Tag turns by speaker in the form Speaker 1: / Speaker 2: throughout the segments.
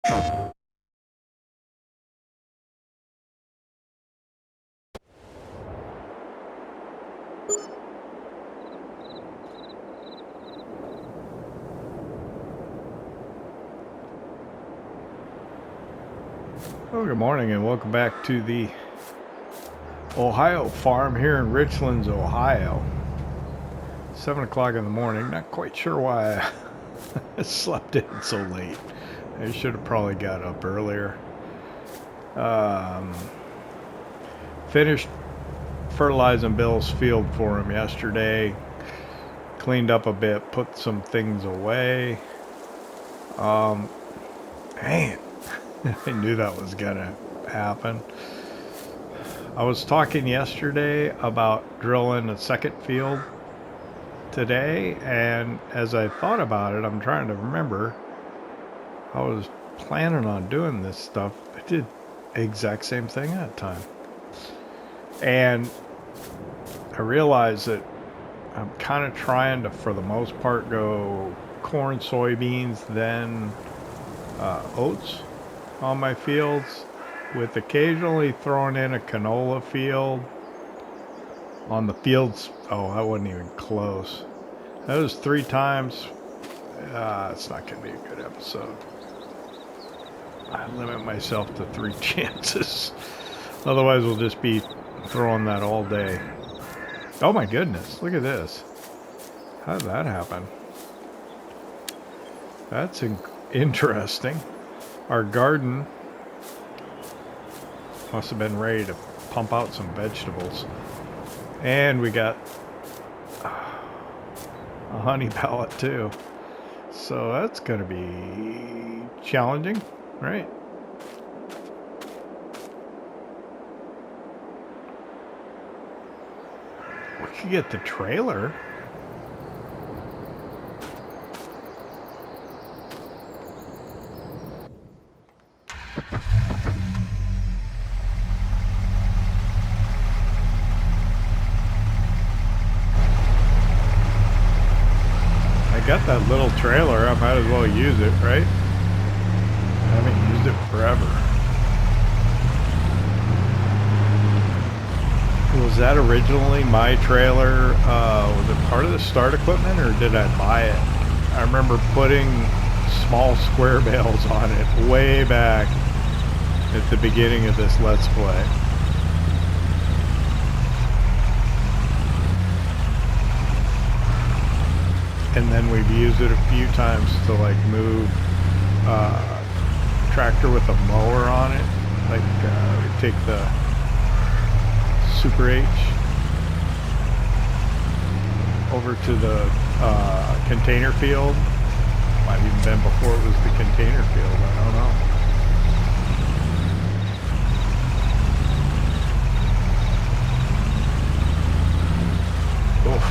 Speaker 1: Well, good morning and welcome back to the Ohio farm here in Richlands, Ohio. 7 o'clock in the morning. Not quite sure why I slept in so late. I should have probably got up earlier. Finished fertilizing Bill's field for him yesterday. Cleaned up a bit, put some things away. Man. I knew that was gonna happen. I was talking yesterday about drilling a second field today, and as I thought about it, I'm trying to remember, I was planning on doing this stuff. I did the exact same thing that time. And I realized that I'm kind of trying to, for the most part, go corn, soybeans, then oats on my fields, with occasionally throwing in a canola field on the fields. Oh, that wasn't even close. That was 3 times. It's not going to be a good episode. I limit myself to 3 chances. Otherwise, we'll just be throwing that all day. Oh my goodness, look at this. How did that happen? That's interesting. Our garden must have been ready to pump out some vegetables. And we got a honey pallet too. So that's going to be challenging, right? We could get the trailer. Got that little trailer, I might as well use it, right? I haven't used it forever. Was that originally my trailer? Was it part of the start equipment, or did I buy it? I remember putting small square bales on it way back at the beginning of this Let's Play. And then we've used it a few times to like move tractor with a mower on it. Like we take the Super H over to the container field. Might have even been before it was the container field, I don't know. Oof.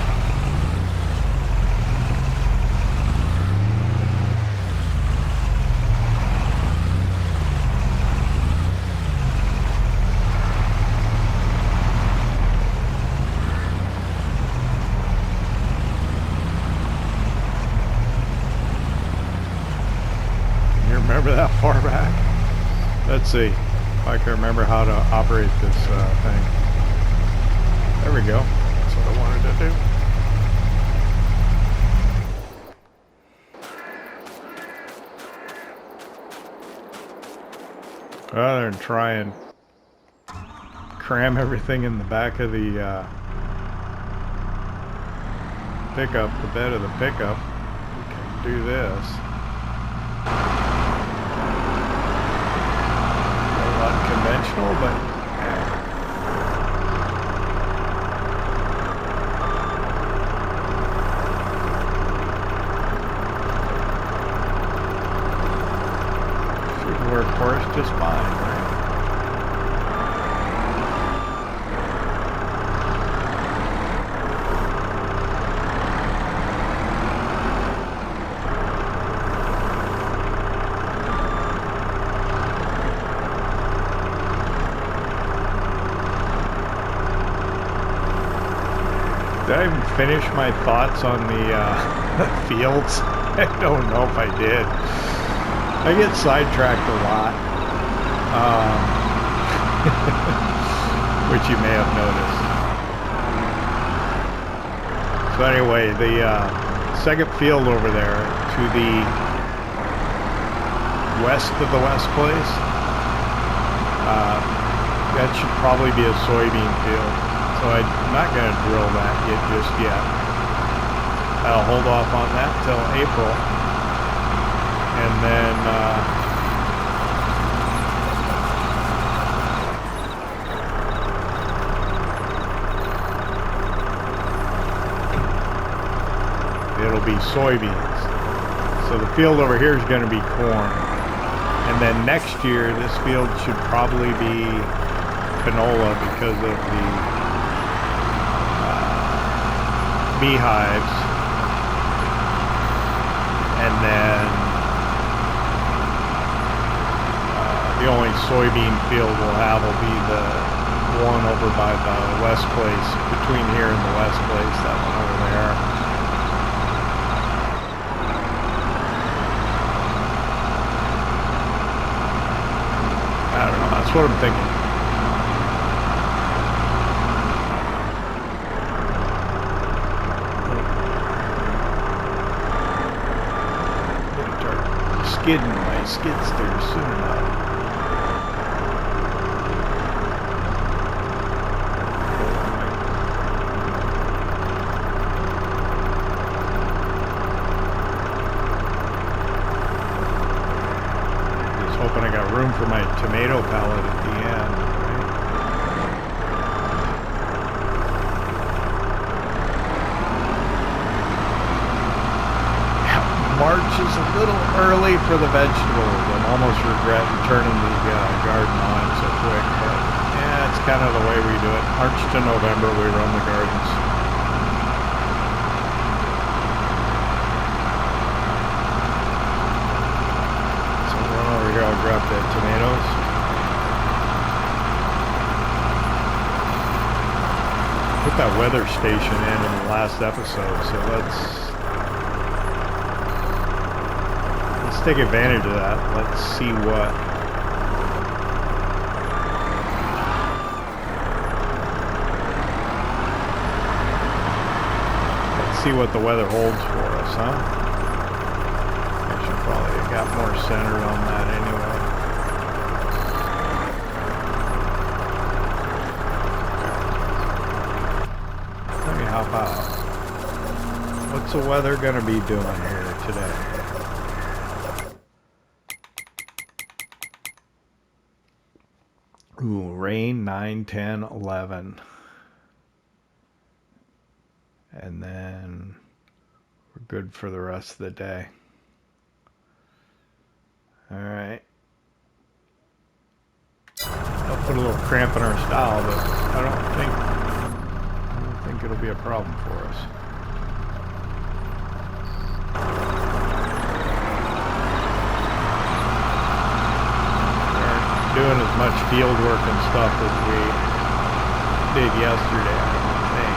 Speaker 1: Remember that far back? Let's see if I can remember how to operate this thing. There we go. That's what I wanted to do. Rather than try and cram everything in the back of the pickup, the bed of the pickup, we can do this. Conventional, but should work for us just fine, right? Did I even finish my thoughts on the fields? I don't know if I did. I get sidetracked a lot, which you may have noticed. So anyway, the second field over there to the west of the West Place, that should probably be a soybean field. So I'm not going to drill that just yet. I'll hold off on that till April. And then it'll be soybeans. So the field over here is going to be corn. And then next year, this field should probably be canola because of the beehives. And then the only soybean field we'll have will be the one over by the West Place, between here and the West Place, that one over there. I don't know, that's what I'm thinking. Skidding my skid steer soon enough. Just hoping I got room for my tomato pallet at the end. March is a little early for the vegetables. I'm almost regretting turning the garden on so quick, but yeah, it's kind of the way we do it. March to November we run the gardens. So run over here, I'll grab the tomatoes. Put that weather station in the last episode, so let's take advantage of that. Let's see what the weather holds for us, huh? I should probably have got more centered on that anyway. Let me hop out. What's the weather gonna be doing here today? Ooh, rain 9, 10, 11. And then we're good for the rest of the day. All right. I'll put a little cramp in our style, but I don't think it'll be a problem for us. Doing as much field work and stuff as we did yesterday, I think.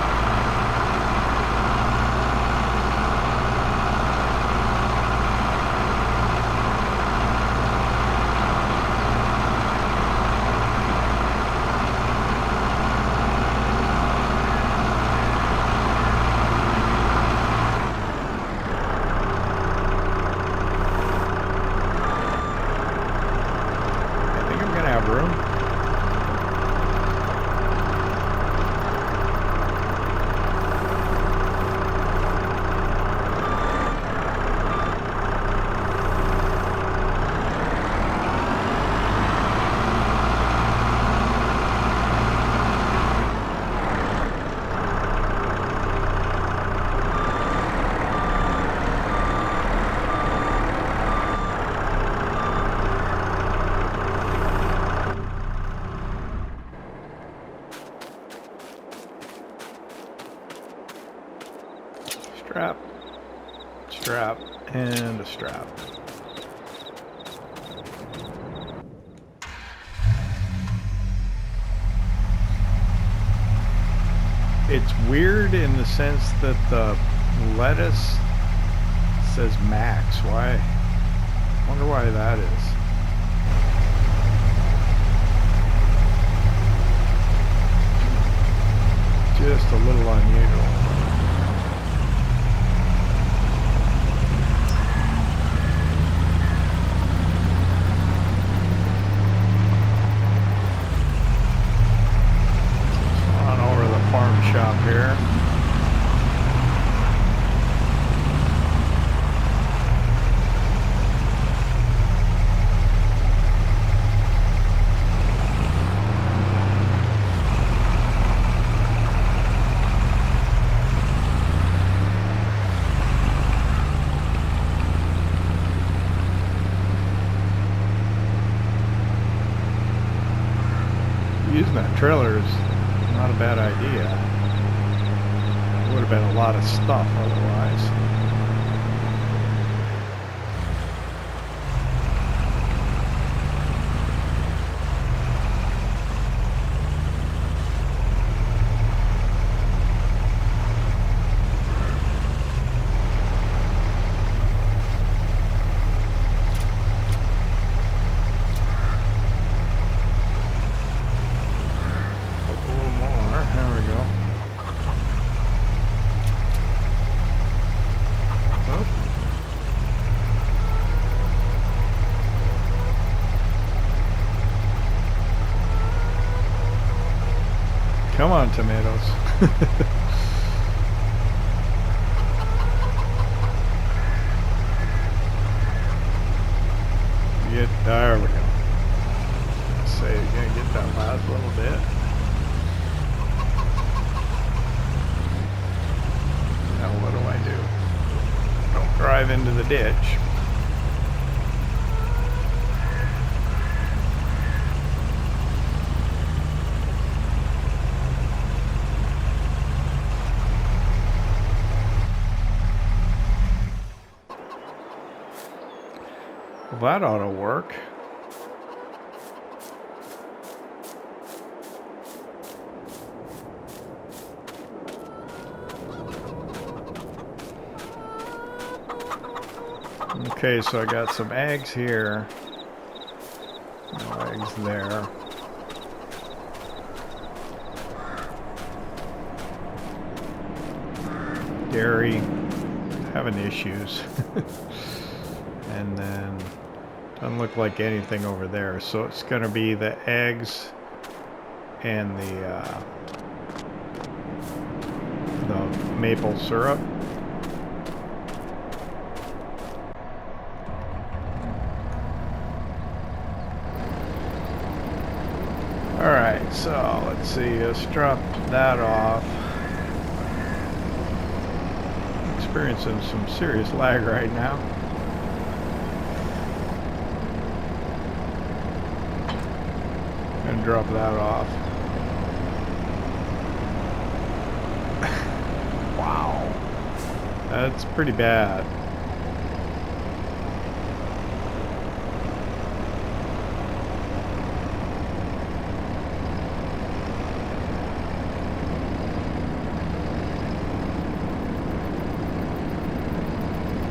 Speaker 1: Strap, and a strap. It's weird in the sense that the lettuce says max. Why Wonder why that is. Just a little unusual. On over to the farm shop here. Using that trailer is not a bad idea. It would have been a lot of stuff otherwise. Come on, tomatoes. There we go. Let's say you're gonna get that last little bit. Now what do? Don't drive into the ditch. Well, that ought to work. Okay, so I got some eggs here. No eggs there. Dairy having issues. And then doesn't look like anything over there, so it's going to be the eggs and the maple syrup. Alright, so let's see, let's drop that off. Experiencing some serious lag right now. And drop that off. Wow, that's pretty bad.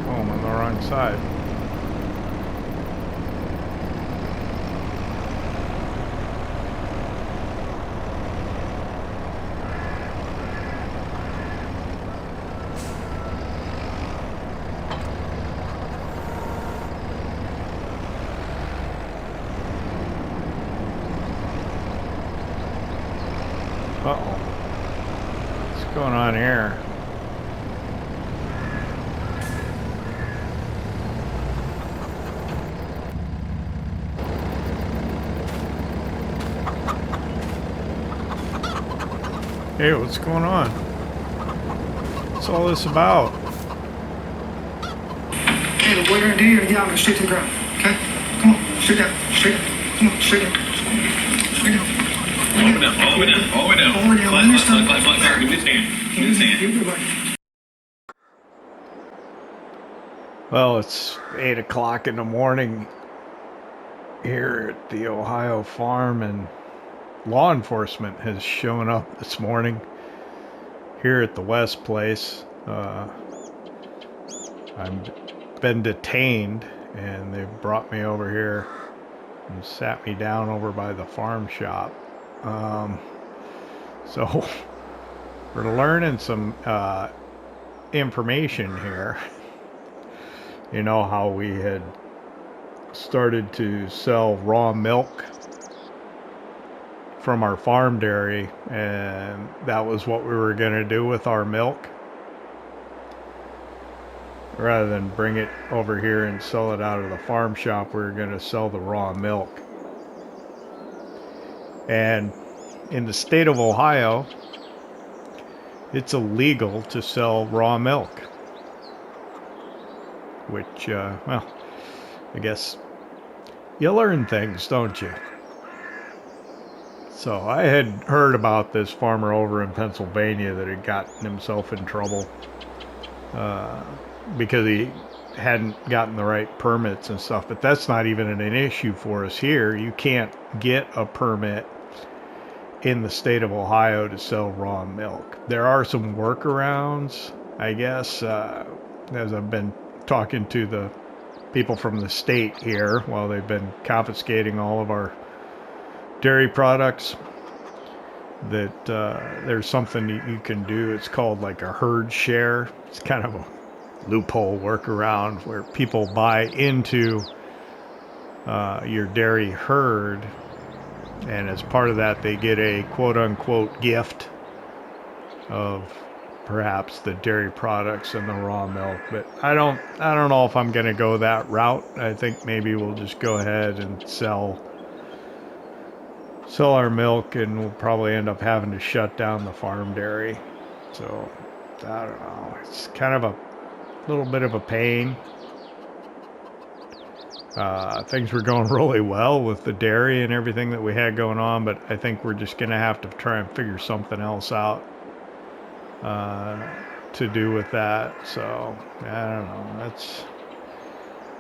Speaker 1: Oh, I'm on the wrong side. Uh-oh. What's going on here? Hey, what's going on? What's all this about?
Speaker 2: Okay, what we're gonna do, you're gonna get out and straight to the ground. Okay? Come on, straight down, straight down. Come on, straight down. Straight down.
Speaker 3: All the way down, all the way down, all the way down.
Speaker 2: All the way down. When you're stuck.
Speaker 3: Give me this hand. Give me this hand.
Speaker 1: Well, it's 8 o'clock in the morning here at the Ohio farm, and law enforcement has shown up this morning here at the West place. I've been detained and they brought me over here and sat me down over by the farm shop. So we're learning some information here. You know how we had started to sell raw milk from our farm dairy, and that was what we were going to do with our milk. Rather than bring it over here and sell it out of the farm shop, we were going to sell the raw milk. And in the state of Ohio, it's illegal to sell raw milk. Which, well, I guess you learn things, don't you? So I had heard about this farmer over in Pennsylvania that had gotten himself in trouble because he hadn't gotten the right permits and stuff. But that's not even an issue for us here. You can't get a permit in the state of Ohio to sell raw milk. There are some workarounds, I guess, as I've been talking to the people from the state here while they've been confiscating all of our dairy products, that there's something that you can do. It's called like a herd share. It's kind of a loophole workaround where people buy into your dairy herd, and as part of that they get a quote-unquote gift of perhaps the dairy products and the raw milk. But I don't know if I'm going to go that route. I think maybe we'll just go ahead and sell our milk, and we'll probably end up having to shut down the farm dairy. So I don't know, it's kind of a little bit of a pain. Things were going really well with the dairy and everything that we had going on, but I think we're just gonna have to try and figure something else out to do with that. So I don't know,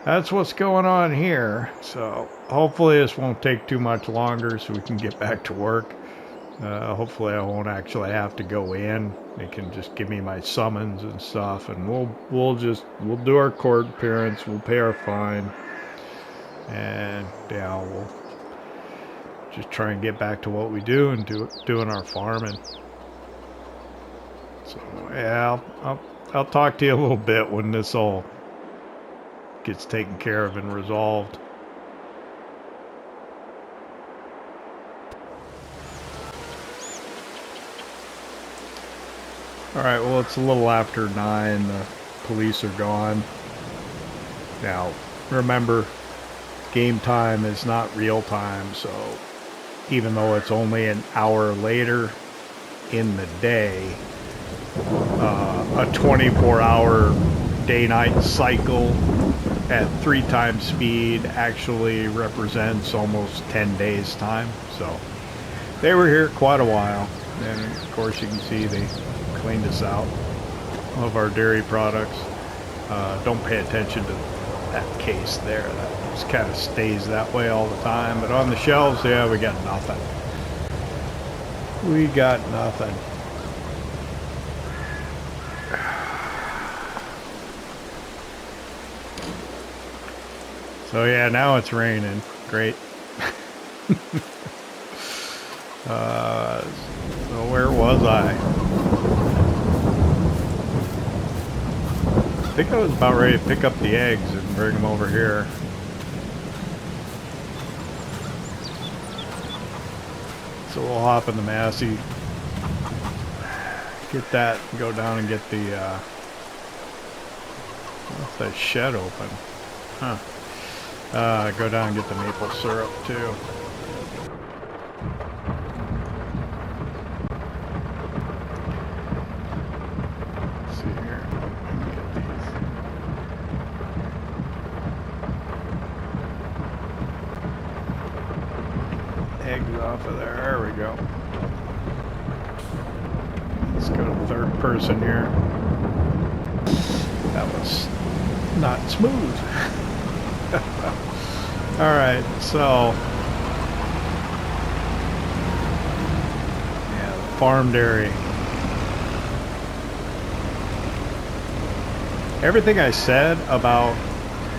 Speaker 1: that's what's going on here. So hopefully this won't take too much longer so we can get back to work. Hopefully I won't actually have to go in. They can just give me my summons and stuff, and we'll do our court appearance, we'll pay our fine, and yeah, we'll just try and get back to what we do and doing our farming. So yeah, I'll talk to you a little bit when this all gets taken care of and resolved. Alright, well, it's a little after 9. The police are gone. Now, remember, game time is not real time, so even though it's only an hour later in the day, a 24-hour day-night cycle at 3 times speed actually represents almost 10 days time. So they were here quite a while, and of course you can see they cleaned us out of our dairy products. Don't pay attention to that case there. That just kind of stays that way all the time. But on the shelves, yeah, we got nothing. We got nothing. So yeah, now it's raining. Great. So where was I? I think I was about ready to pick up the eggs and bring them over here. So we'll hop in the Massey, get that, and go down and get the what's that shed open? Huh. Go down and get the maple syrup too. Let's see here. Let me get these eggs off of there. There we go. Let's go to the third person here. That was not smooth. Alright, so yeah, the farm dairy. Everything I said about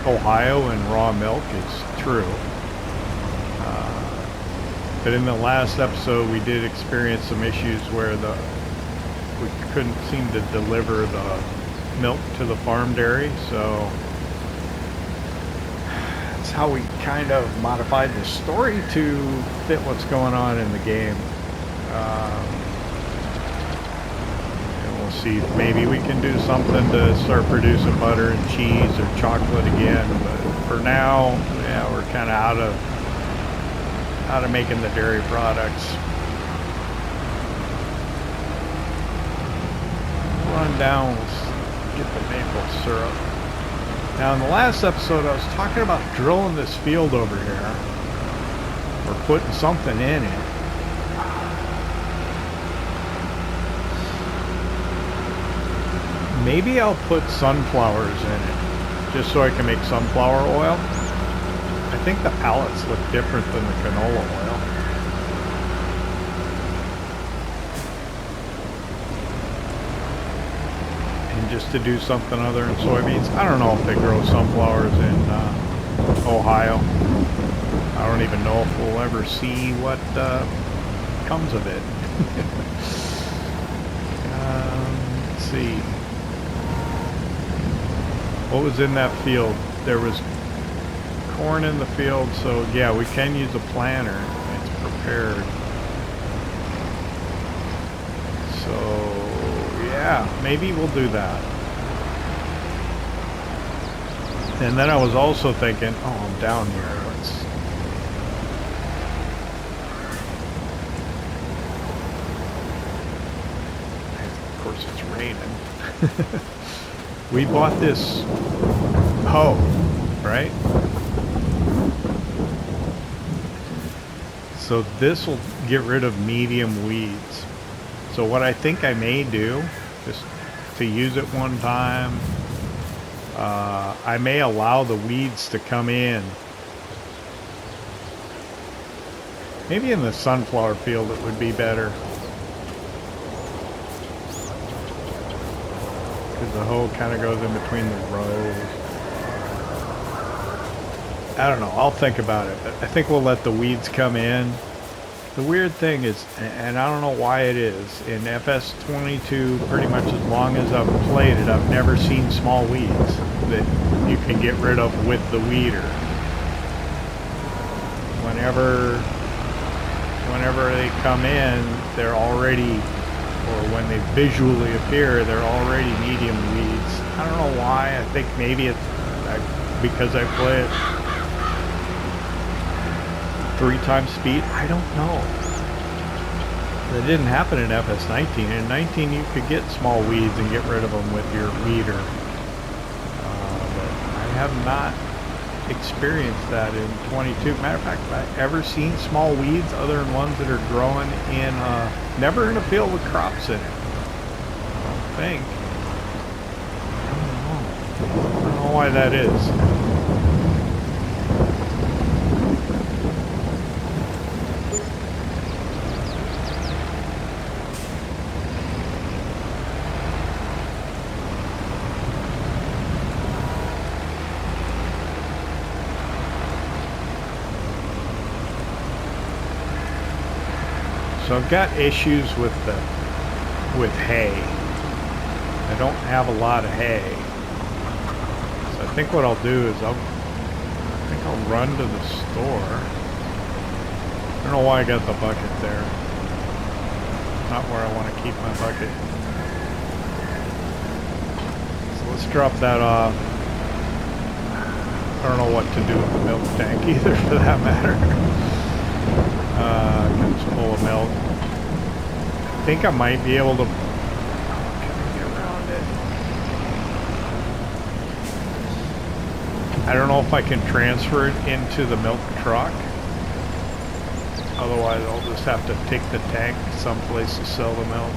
Speaker 1: Ohio and raw milk is true. But in the last episode, we did experience some issues where we couldn't seem to deliver the milk to the farm dairy, so that's how we kind of modified the story to fit what's going on in the game. And we'll see if maybe we can do something to start producing butter and cheese or chocolate again, but for now, yeah, we're kind of out of making the dairy products. Run down, let's get the maple syrup. Now in the last episode I was talking about drilling this field over here, or putting something in it. Maybe I'll put sunflowers in it, just so I can make sunflower oil. I think the pallets look different than the canola oil. And just to do something other than soybeans. I don't know if they grow sunflowers in Ohio. I don't even know if we'll ever see what comes of it. Let's see. What was in that field? There was corn in the field, so yeah, we can use a planter. It's prepared. So yeah, maybe we'll do that. And then I was also thinking, oh, I'm down here. Of course it's raining. We bought this hoe, right? So this will get rid of medium weeds. So what I think I may do, just to use it one time, I may allow the weeds to come in. Maybe in the sunflower field it would be better. Because the hoe kind of goes in between the rows. I don't know, I'll think about it, but I think we'll let the weeds come in. The weird thing is, and I don't know why it is, in FS22, pretty much as long as I've played it, I've never seen small weeds that you can get rid of with the weeder. Whenever they come in, they're already, or when they visually appear, they're already medium weeds. I don't know why. I think maybe it's because I play it 3 times speed. I don't know. That didn't happen in FS19. In 19 you could get small weeds and get rid of them with your weeder. But I have not experienced that in 22. Matter of fact, have I ever seen small weeds other than ones that are growing in, never in a field with crops in it? I don't think. I don't know why that is. So I've got issues with hay. I don't have a lot of hay. So I think what I'll do is I'll run to the store. I don't know why I got the bucket there. Not where I want to keep my bucket. So let's drop that off. I don't know what to do with the milk tank either, for that matter. It's full of milk. I think I might be able to. Can I get around it? I don't know if I can transfer it into the milk truck. Otherwise, I'll just have to take the tank someplace to sell the milk.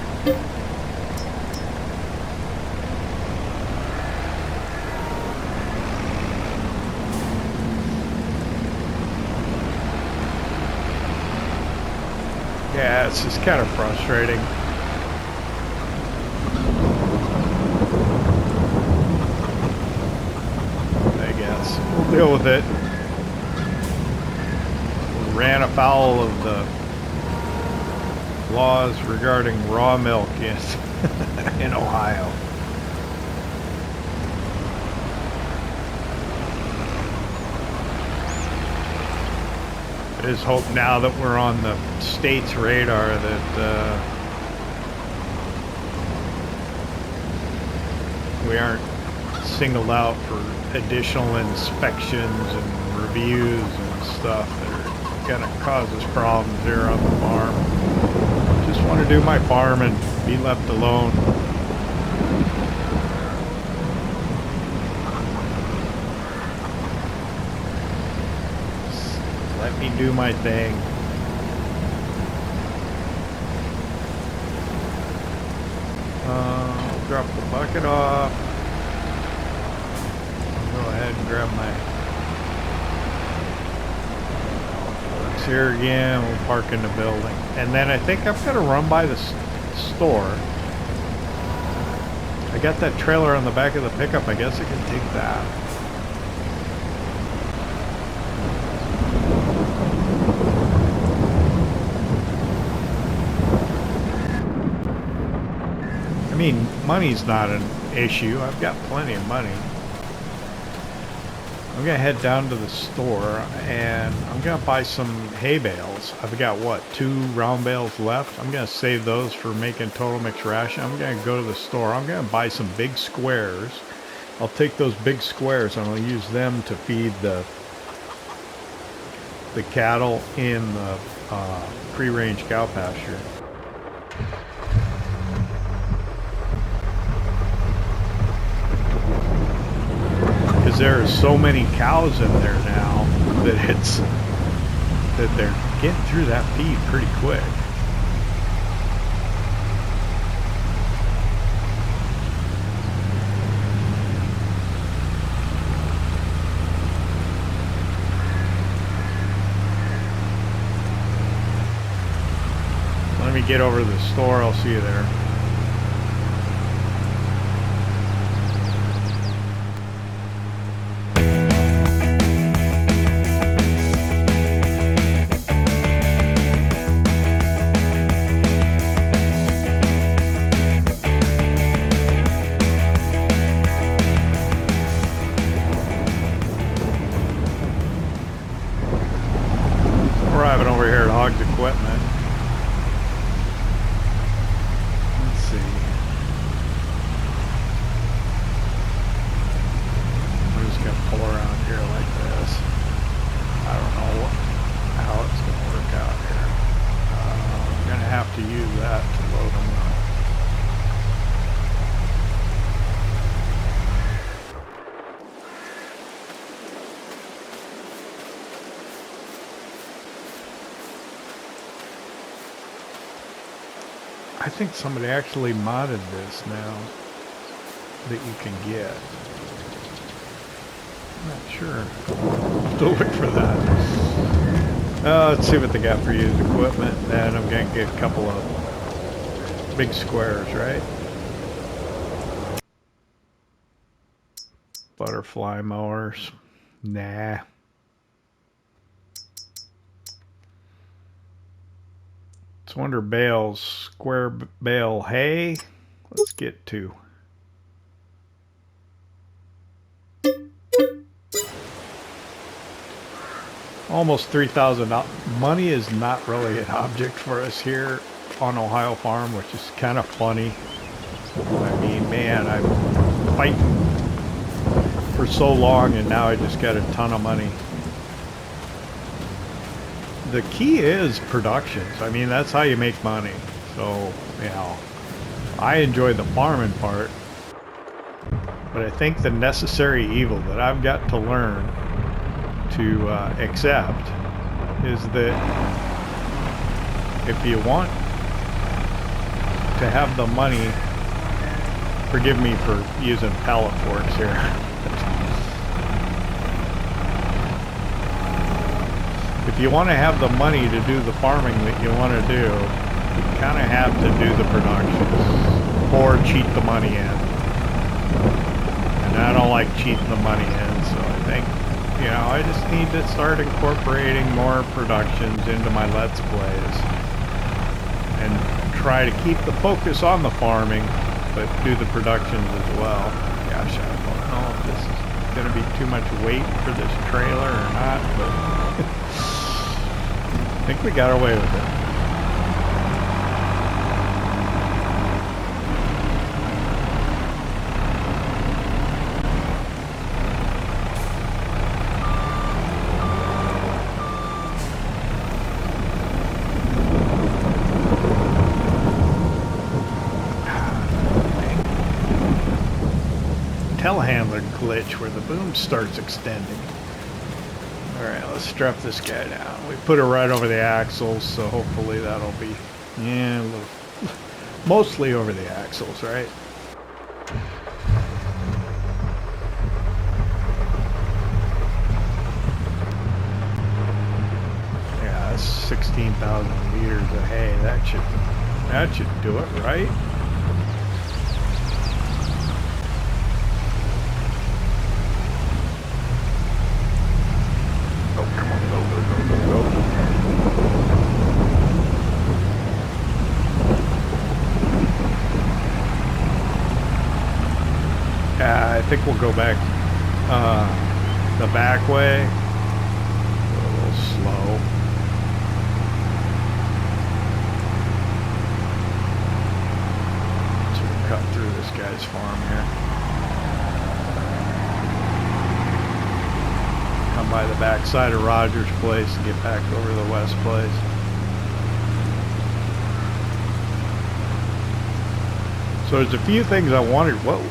Speaker 1: Yeah, it's just kind of frustrating. I guess. deal with it. Ran afoul of the laws regarding raw milk in Ohio. I just hope now that we're on the state's radar that we aren't singled out for additional inspections and reviews and stuff that are gonna cause us problems here on the farm. Just want to do my farm and be left alone. Just let me do my thing. I'll drop the bucket off. I'll go ahead and grab my here again. We'll park in the building, and then I think I'm gonna run by the store. I got that trailer on the back of the pickup. I guess I can take that. I mean, money's not an issue. I've got plenty of money. I'm gonna head down to the store and I'm gonna buy some hay bales. I've got what, 2 round bales left. I'm gonna save those for making total mix ration. I'm gonna go to the store. I'm gonna buy some big squares. I'll take those big squares and I'll use them to feed the cattle in the free-range cow pasture. There are so many cows in there now that they're getting through that feed pretty quick. Let me get over to the store. I'll see you there. Equipment. Let's see. We're just gonna pull around here like this. I don't know how it's gonna work out here. I'm gonna have to use that to load them up. I think somebody actually modded this now that you can get. I'm not sure. Still look for that. Let's see what they got for used equipment. Then I'm going to get a couple of big squares, right? Butterfly mowers. Nah. Wonder bales, square bale hay. Let's get 2. Almost $3,000. Money is not really an object for us here on Ohio Farm, which is kind of funny. I mean, man, I've been fighting for so long and now I just got a ton of money. The key is productions. I mean, that's how you make money. So, you know, I enjoy the farming part, but I think the necessary evil that I've got to learn to accept is that if you want to have the money, forgive me for using pallet forks here. If you want to have the money to do the farming that you want to do, you kind of have to do the production or cheat the money in. And I don't like cheating the money in, so I think, you know, I just need to start incorporating more productions into my Let's Plays. And try to keep the focus on the farming, but do the productions as well. Gosh, I don't know if this is going to be too much weight for this trailer or not, but I think we got away with it. Telehandler glitch where the boom starts extending. Alright, let's strap this guy down. We put it right over the axles, so hopefully that'll be, yeah, a little, mostly over the axles, right? Yeah, that's 16,000 liters of hay. That should do it, right? I think we'll go back the back way. A little slow. So we'll cut through this guy's farm here. Come by the back side of Roger's place and get back over to the West place. So there's a few things I wanted. Whoa.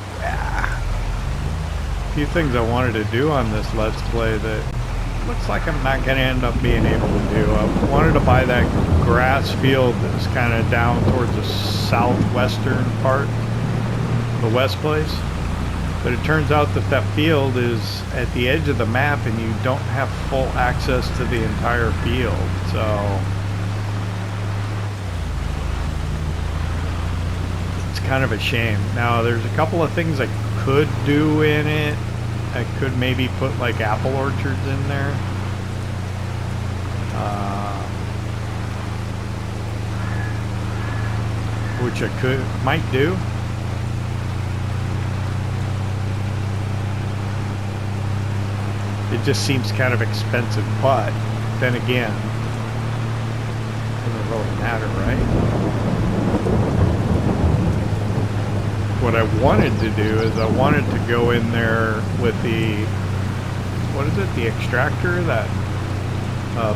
Speaker 1: Few things I wanted to do on this Let's Play that looks like I'm not going to end up being able to do. I wanted to buy that grass field that's kind of down towards the southwestern part, the West place. But it turns out that that field is at the edge of the map and you don't have full access to the entire field. So it's kind of a shame. Now there's a couple of things I could do in it. I could maybe put like apple orchards in there. Which I might do. It just seems kind of expensive, but then again, it doesn't really matter, right? What I wanted to do is I wanted to go in there with the, what is it, the extractor, that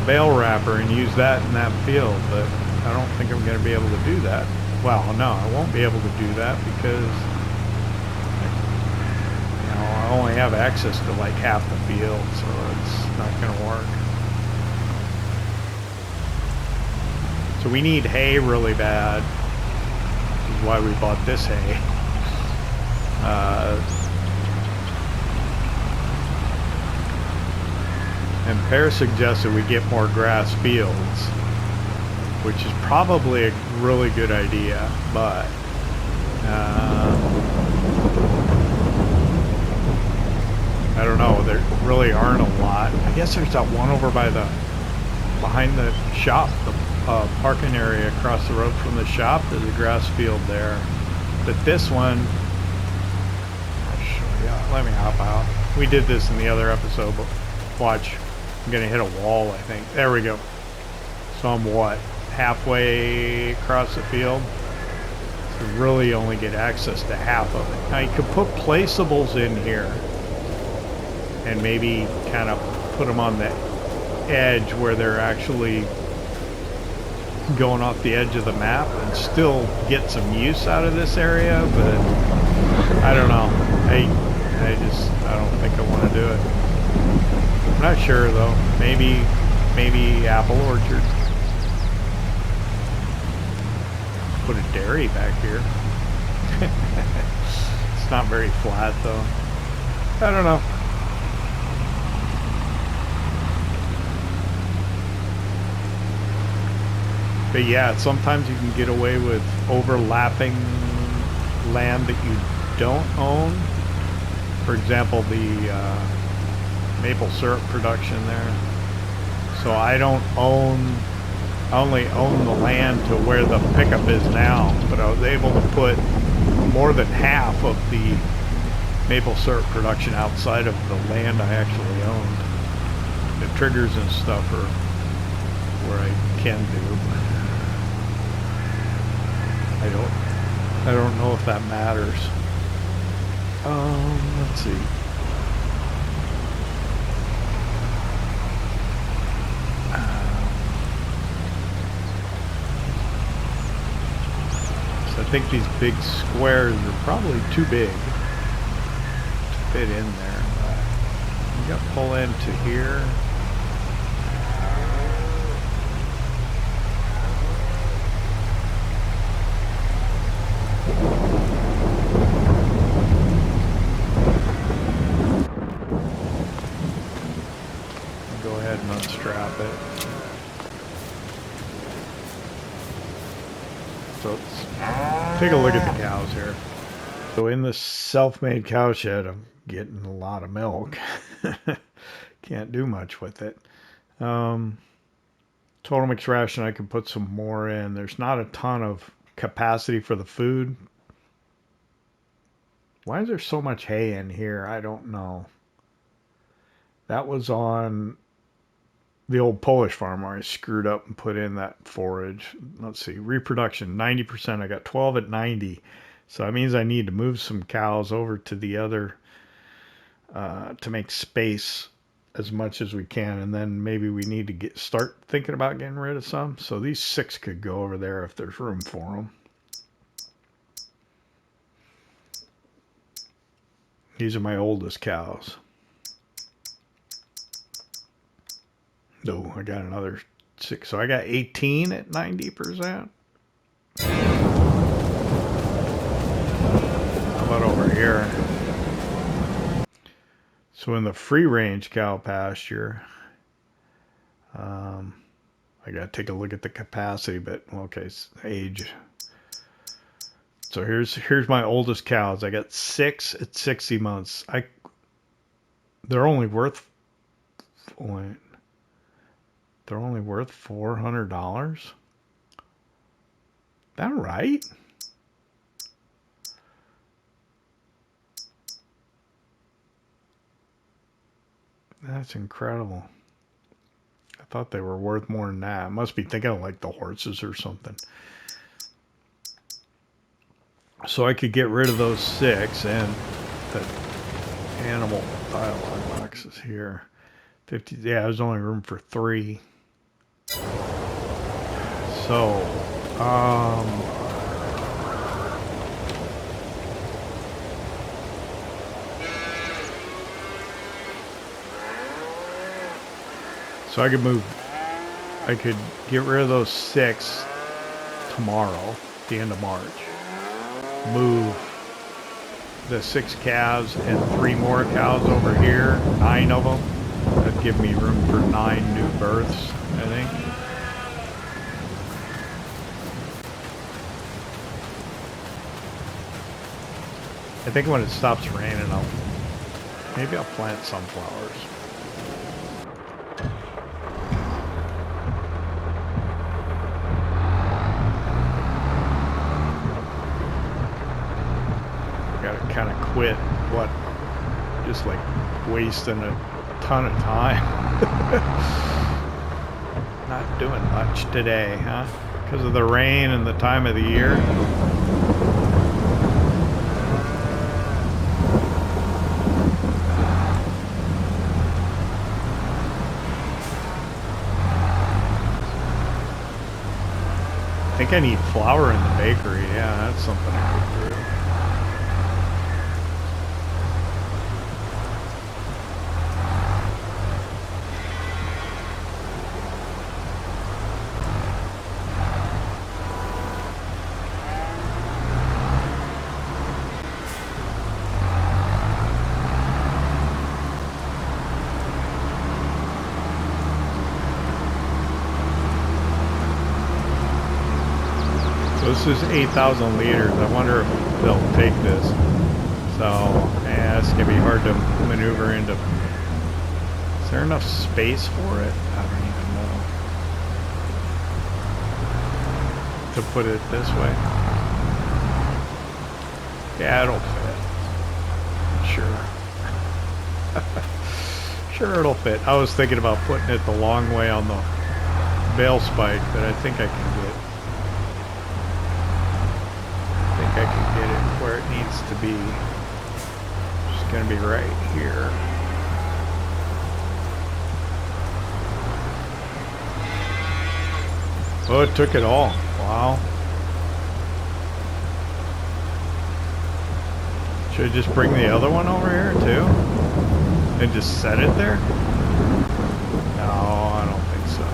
Speaker 1: bale wrapper, and use that in that field, but I don't think I'm going to be able to do that. Well, no, I won't be able to do that because, you know, I only have access to like half the field, so it's not going to work. So we need hay really bad, which is why we bought this hay. And Pear suggested we get more grass fields, which is probably a really good idea, but I don't know, there really aren't a lot. I guess there's that one over by behind the shop, the parking area across the road from the shop. There's a grass field there, but this one, let me hop out. We did this in the other episode, but watch. I'm going to hit a wall, I think. There we go. So I'm what? Halfway across the field? So really only get access to half of it. Now you could put placeables in here and maybe kind of put them on the edge where they're actually going off the edge of the map and still get some use out of this area, but I don't know. I don't think I want to do it. I'm not sure though. Maybe apple orchard. Put a dairy back here. It's not very flat though. I don't know. But yeah, sometimes you can get away with overlapping land that you don't own. For example, the maple syrup production there. So I don't own, I only own the land to where the pickup is now, but I was able to put more than half of the maple syrup production outside of the land I actually owned. The triggers and stuff are where I can do. I don't know if that matters. Let's see. So I think these big squares are probably too big to fit in there. But you got to pull into here. Go ahead and unstrap it. So let's take a look at the cows here. So in this self-made cow shed, I'm getting a lot of milk. Can't do much with it. Total mixed ration, I can put some more in. There's not a ton of capacity for the food. Why is there so much hay in here? I don't know. That was on the old Polish farm where I screwed up and put in that forage. Let's see, reproduction, 90%. I got 12 at 90. So that means I need to move some cows over to the other to make space as much as we can. And then maybe we need to start thinking about getting rid of some. So these 6 could go over there if there's room for them. These are my oldest cows. No, I got another 6. So I got 18 at 90%. How about over here? So in the free range cow pasture, I got to take a look at the capacity, but okay, age. So here's my oldest cows. I got 6 at 60 months. They're only worth $400. That right? That's incredible. I thought they were worth more than that. I must be thinking of like the horses or something. So I could get rid of those 6 and the animal dialogue boxes here. 50, yeah, there's only room for 3. So, so I could get rid of those 6 tomorrow, the end of March. Move the 6 calves and 3 more cows over here, 9 of them. That'd give me room for 9 new births, I think. I think when it stops raining, maybe I'll plant sunflowers. Gotta kind of quit just like wasting a ton of time. Not doing much today, huh? Because of the rain and the time of the year. I think I need flour in the bakery. Yeah, that's something I could do. This is 8,000 liters. I wonder if they'll take this. So, yeah, it's going to be hard to maneuver into Is there enough space for it? I don't even know. To put it this way. Yeah, it'll fit. Sure. Sure, it'll fit. I was thinking about putting it the long way on the bale spike, but I think I can get it where it needs to be. It's gonna be right here. Oh, it took it all. Wow. Should I just bring the other one over here too? And just set it there? No, I don't think so.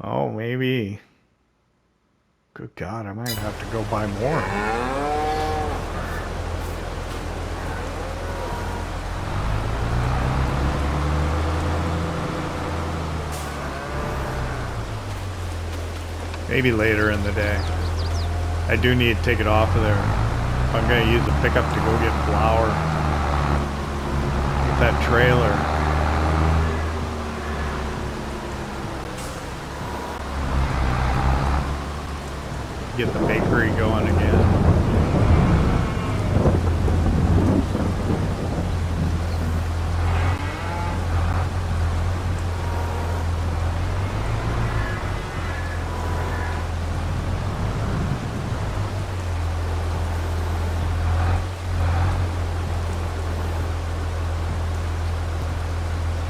Speaker 1: Oh, maybe. Good God, I might have to go buy more. Maybe later in the day. I do need to take it off of there. If I'm going to use the pickup to go get flour with that trailer. Get the bakery going again.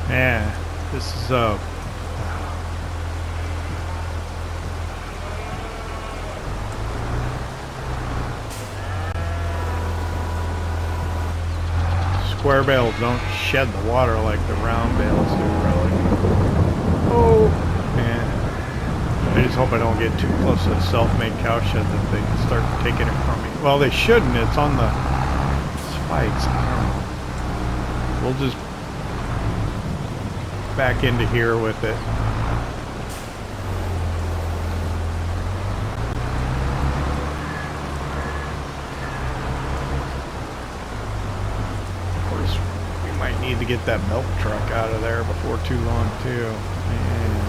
Speaker 1: Yeah, this is square bales don't shed the water like the round bales do, really. Oh, man. I just hope I don't get too close to the self-made cowshed that they can start taking it from me. Well, they shouldn't. It's on the spikes. I don't know. We'll just back into here with it. Of course, we might need to get that milk truck out of there before too long too. Man.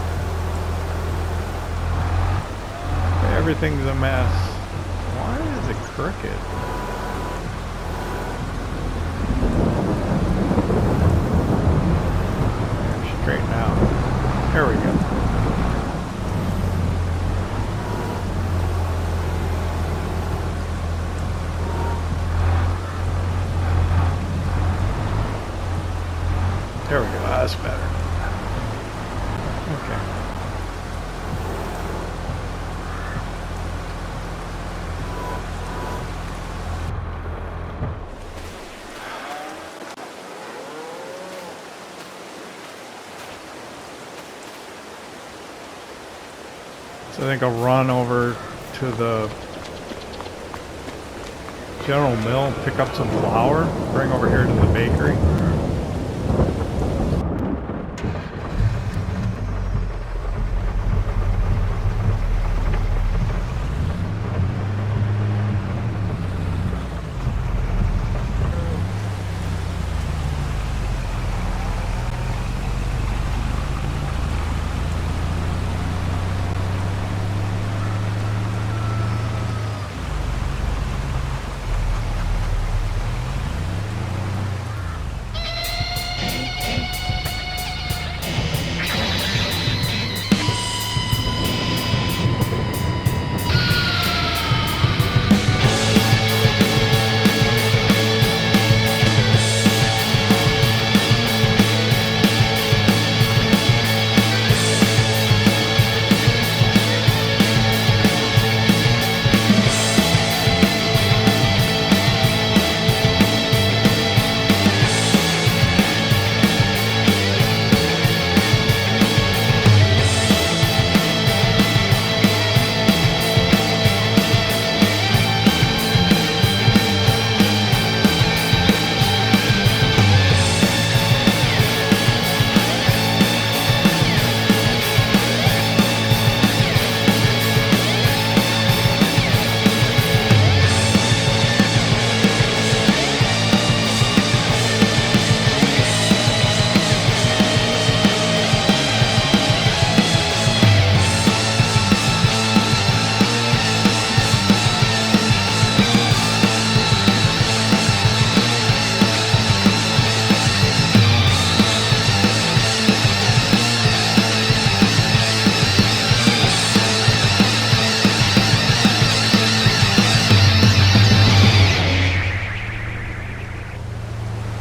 Speaker 1: Everything's a mess. Why is it crooked? Straighten out. There we go. There we go. That's better. Okay. So I think I'll run over to the General Mill and pick up some flour, bring over here to the bakery.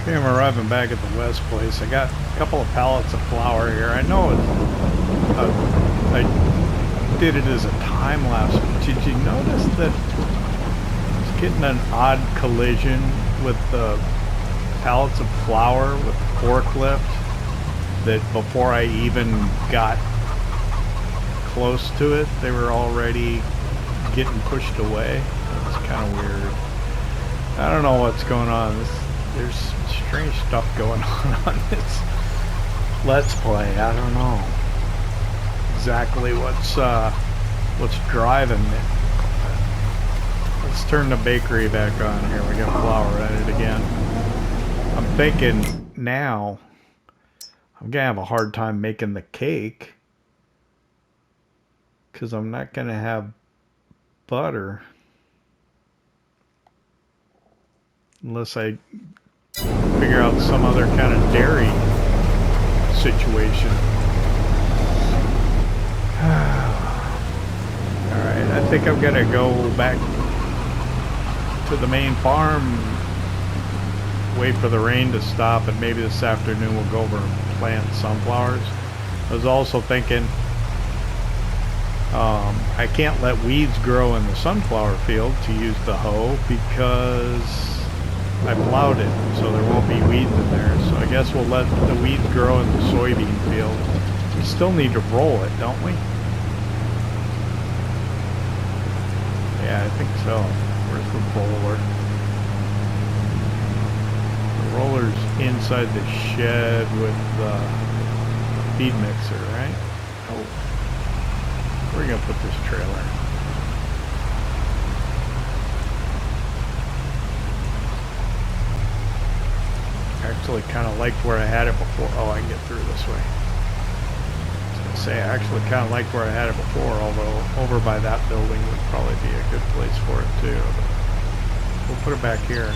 Speaker 1: Okay, I'm arriving back at the West place. I got a couple of pallets of flour here. I know I did it as a time lapse. Did you notice that it's getting an odd collision with the pallets of flour with the forklift? That before I even got close to it, they were already getting pushed away. It's kind of weird. I don't know what's going on. There's strange stuff going on this Let's Play. I don't know exactly what's driving it. Let's turn the bakery back on here. We got flour at it again. I'm thinking now I'm gonna have a hard time making the cake because I'm not gonna have butter unless I figure out some other kind of dairy situation. Alright, I think I'm gonna go back to the main farm, wait for the rain to stop, and maybe this afternoon we'll go over and plant sunflowers. I was also thinking I can't let weeds grow in the sunflower field to use the hoe because I plowed it, so there won't be weeds in there. So I guess we'll let the weeds grow in the soybean field. We still need to roll it, don't we? Yeah, I think so. Where's the roller? The roller's inside the shed with the feed mixer, right? Oh. Where are you gonna put this trailer? I actually kind of liked where I had it before. Oh, I can get through this way. I was gonna say, I actually kind of liked where I had it before, although over by that building would probably be a good place for it too. But we'll put it back here.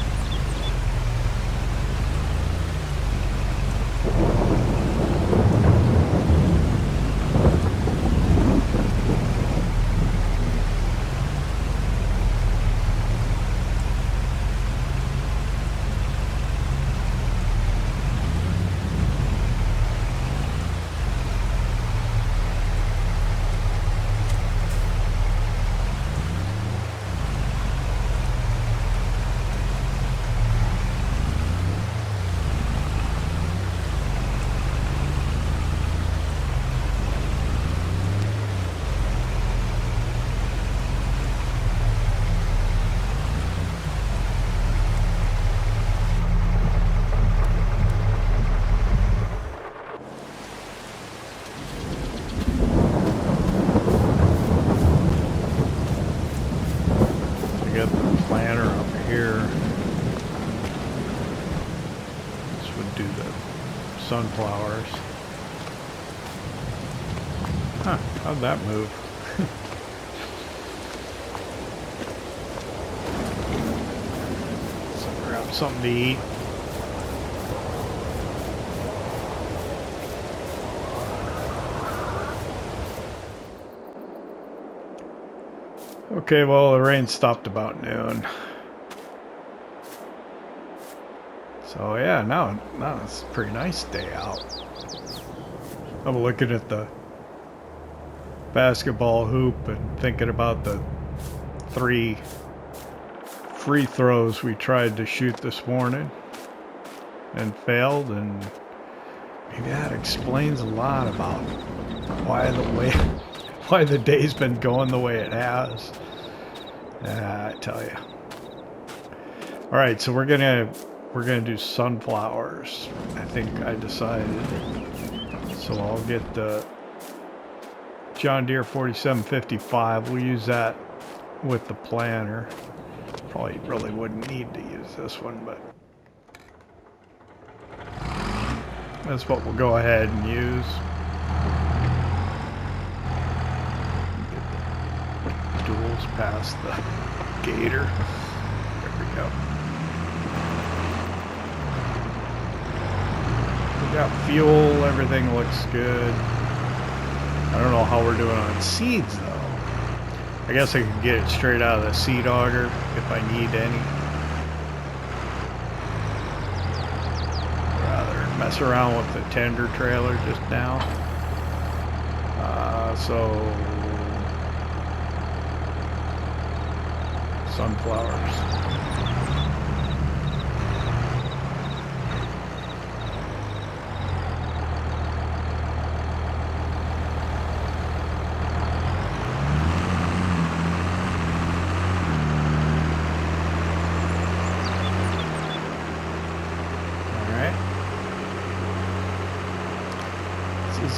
Speaker 1: Sunflowers. Huh, how'd that move? So grab something to eat. Okay, well, the rain stopped about noon. So yeah, now it's a pretty nice day out. I'm looking at the basketball hoop and thinking about the 3 free throws we tried to shoot this morning and failed, and maybe that explains a lot about why the day's been going the way it has. I tell you. All right, so we're gonna do sunflowers. I think I decided. So I'll get the John Deere 4755. We'll use that with the planter. Probably really wouldn't need to use this one, but that's what we'll go ahead and use. Get the duals past the gator. There we go. We got fuel, everything looks good. I don't know how we're doing on seeds though. I guess I could get it straight out of the seed auger if I need any. mess around with the tender trailer just now. So sunflowers.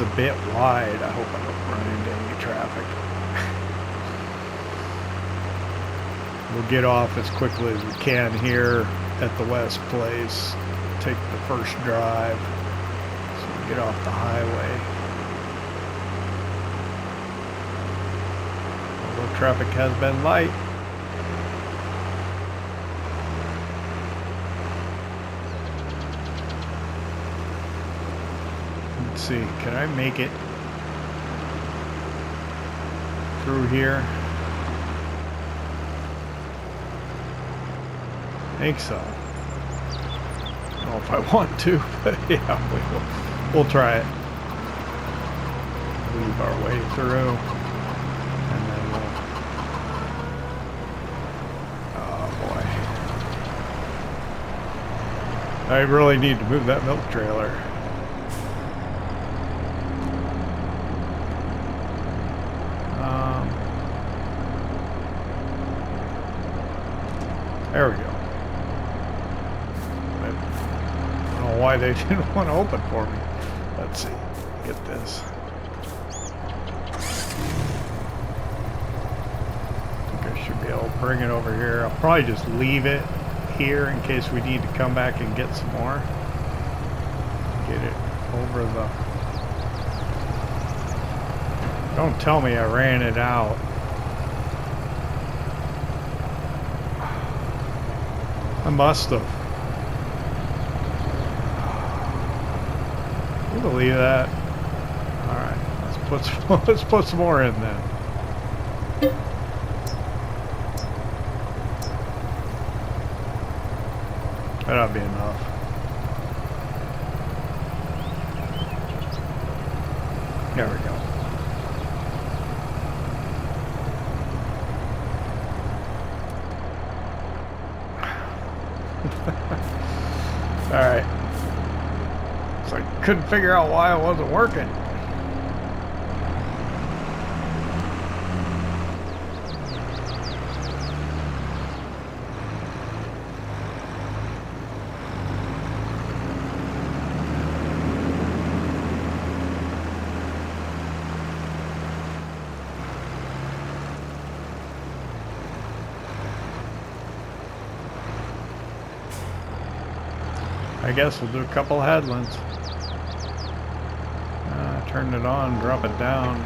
Speaker 1: A bit wide. I hope I don't run into any traffic. We'll get off as quickly as we can here at the West Place. Take the first drive so we get off the highway. Although traffic has been light. See, can I make it through here? I think so. I don't know if I want to, but yeah, we'll try it. Weave our way through, and then we'll. Oh boy! I really need to move that milk trailer. There we go. I don't know why they didn't want to open for me. Let's see. Get this. I think I should be able to bring it over here. I'll probably just leave it here in case we need to come back and get some more. Get it over the... Don't tell me I ran it out. I must have. Can you believe that? Alright, let's put some more in then. That ought to be enough. There we go. Alright. So I couldn't figure out why it wasn't working. I guess we'll do a couple headlands. Turn it on, drop it down.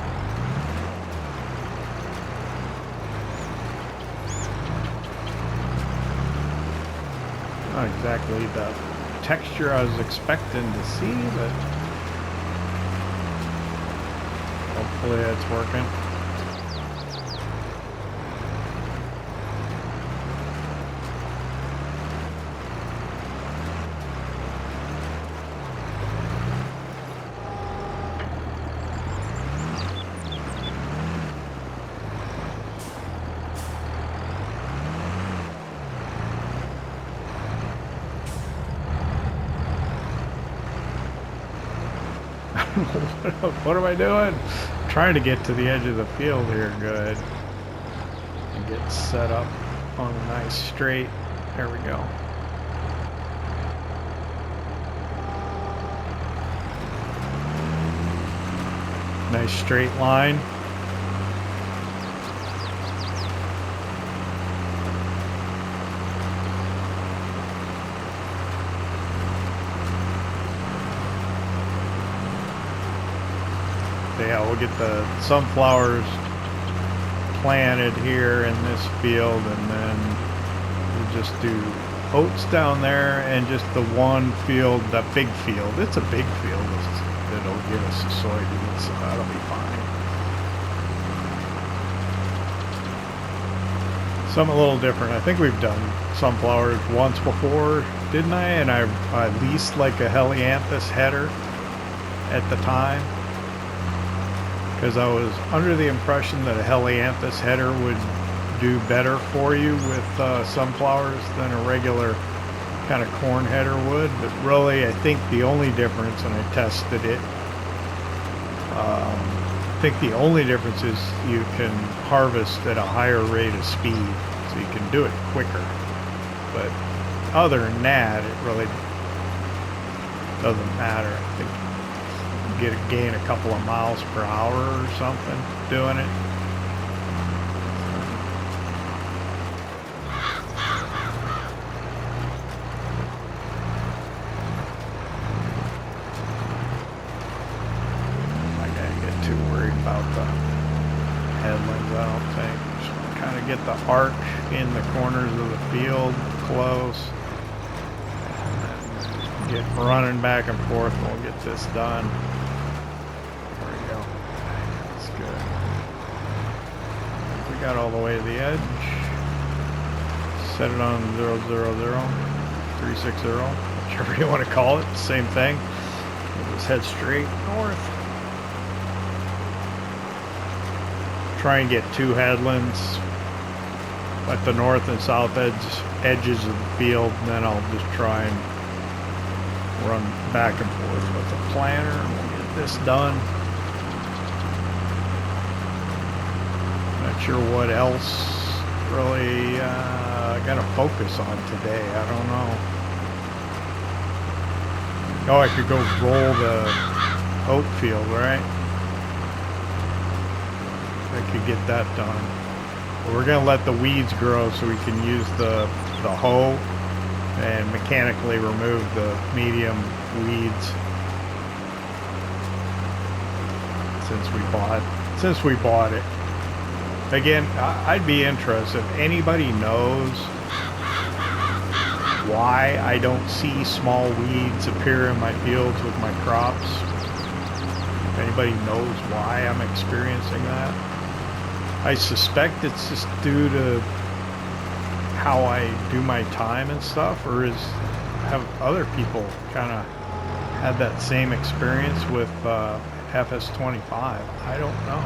Speaker 1: Not exactly the texture I was expecting to see, but hopefully it's working. What am I doing? I'm trying to get to the edge of the field here good. And get set up on a nice straight. There we go. Nice straight line. Yeah, we'll get the sunflowers planted here in this field, and then we'll just do oats down there and just the one field, that big field. It's a big field that'll give us the soybeans, so that'll be fine. Something a little different. I think we've done sunflowers once before, didn't I? And I leased like a helianthus header at the time, because I was under the impression that a helianthus header would do better for you with sunflowers than a regular kind of corn header would. But really, I think the only difference, and I tested it, I think the only difference is you can harvest at a higher rate of speed, so you can do it quicker. But other than that, it really doesn't matter. I think you gain a couple of miles per hour or something doing it. Get the arc in the corners of the field close, and get running back and forth, and we'll get this done. There we go. That's good. We got all the way to the edge. Set it on 000, 360, whichever you want to call it. Same thing. We'll just head straight north. Try and get two headlands at the north and south edges of the field, and then I'll just try and run back and forth with the planter, and we'll get this done. Not sure what else really I gotta focus on today. I don't know. Oh, I could go roll the oat field, right? I could get that done. We're going to let the weeds grow so we can use the hoe and mechanically remove the medium weeds since we bought it. Again, I'd be interested if anybody knows why I don't see small weeds appear in my fields with my crops. If anybody knows why I'm experiencing that. I suspect it's just due to how I do my time and stuff, or have other people kind of had that same experience with FS25? I don't know.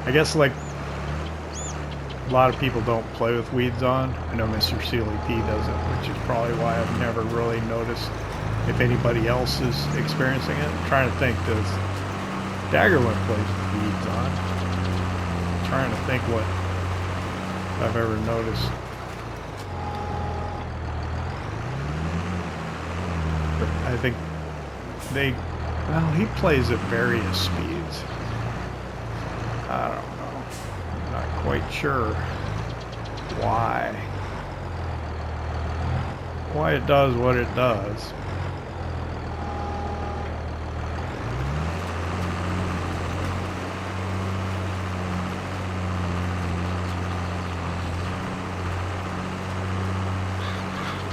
Speaker 1: I guess like a lot of people don't play with weeds on. I know Mr. Sealy P doesn't, which is probably why I've never really noticed if anybody else is experiencing it. I'm trying to think, does Daggerland plays with weeds on? I'm trying to think what I've ever noticed. But I think he plays at various speeds. I don't know. I'm not quite sure why it does what it does.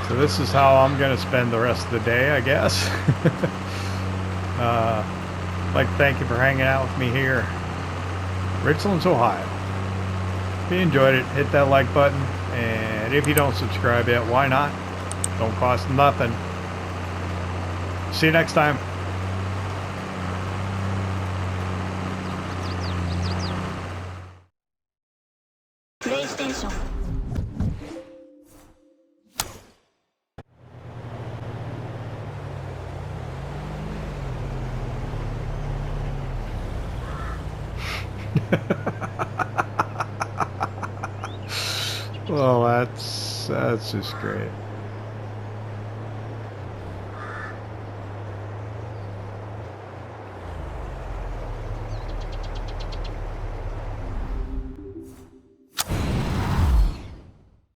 Speaker 1: So this is how I'm going to spend the rest of the day, I guess. I'd like to thank you for hanging out with me here, Richlands, Ohio. If you enjoyed it, hit that like button, and if you don't subscribe yet, why not? Don't cost nothing. See you next time.
Speaker 4: PlayStation.
Speaker 1: Well, that's just great.